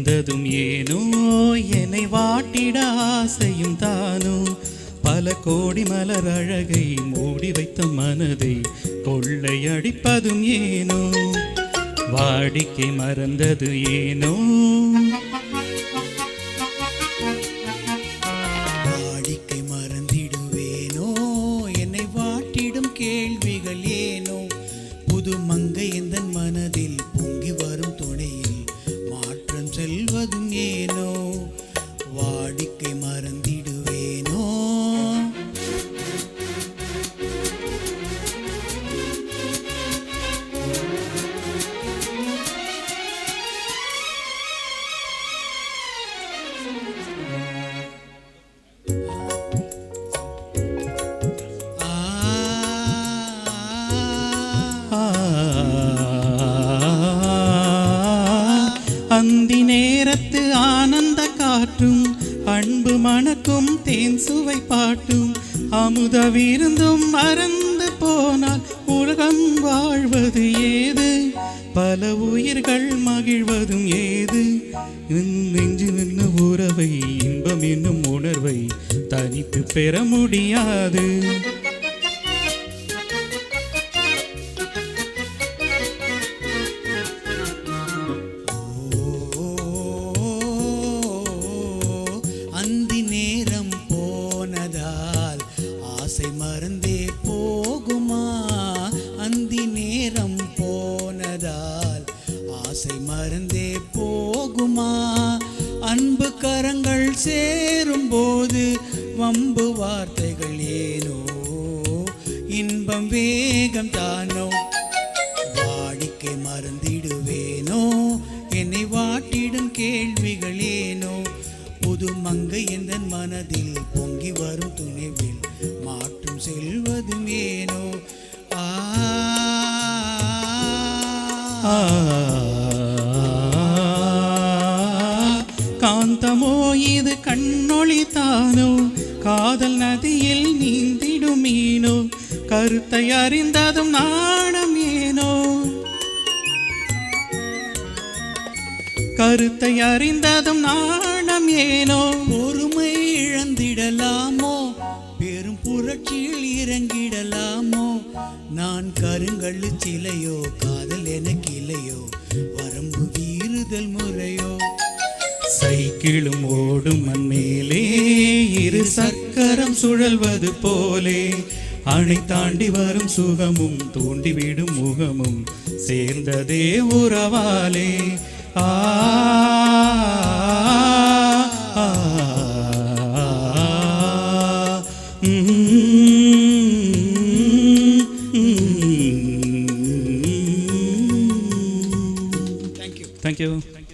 மறந்ததும் ஏனோ என்னை வாட்டிட ஆசையும் தானோ பல கோடி மலர் அழகை மூடி வைத்த மனதை கொள்ளையடிப்பதும் ஏனோ வாடிக்கை மறந்தது ஏனோ வாடிக்கை மறந்திடுவேனோ என்னை வாட்டிடும் கேள்விகள் ஏனோ புது மங்கை எந்தன் மனதில் பொங்கி வரும் துணையில் மாற்றம் செல்வதும் ஏனோ வாடிக்கை மறந்திடுவேனோ அந்தி நேரத்து ஆனந்த காற்றும் அன்பு மணக்கும் தேன் சுவை பாட்டும் அமுத விருந்தும் மறந்து போனால் உலகம் வாழ்வது ஏது பல உயிர்கள் மகிழ்வதும் ஏது நெஞ்சு நின்ன உறவை இன்பம் என்னும் உணர்வை தனித்து பெற முடியாது அந்தி நேரம் போனதால் ஆசை மறந்தே போகுமா அந்தி நேரம் போனதால் ஆசை மறந்தே போகுமா அன்பு கரங்கள் சேரும் போது வம்பு வார்த்தைகள் ஏனோ இன்பம் வேகம் தானோ வாடிக்கை மறந்திடுவேனோ என்னை வாட்டிடும் கேள்விகள் ஏனோ புது மங்கை எந்தன் மனதில் பொங்கி வரும் துணைவில் மாற்றும் செல்வதும் ஏனோ காந்தமோ இது கண்ணொளி தானோ காதல் நதியில் நீந்திடும் மீனோ கருத்தை அறிந்ததும் நாணம் ஏனோ கருத்தை அறிந்ததும் நாணம் ஏனோ பொறுமை இழந்திடலாமோ பெரும் புரட்சியில் இறங்கிடலாமோ நான் கருங்கல்லு சிலையோ காதல் எனக்கு இல்லையோ வரம்பு வீறுதல் முறையோ சைக்கிளும் ஓடும் மண்மேலே இரு சக்கரம் சுழல்வது போலே அணை தாண்டி வரும் சுகமும் தூண்டிவிடும் முகமும் சேர்ந்ததே உறவாலே ஆ Thank you.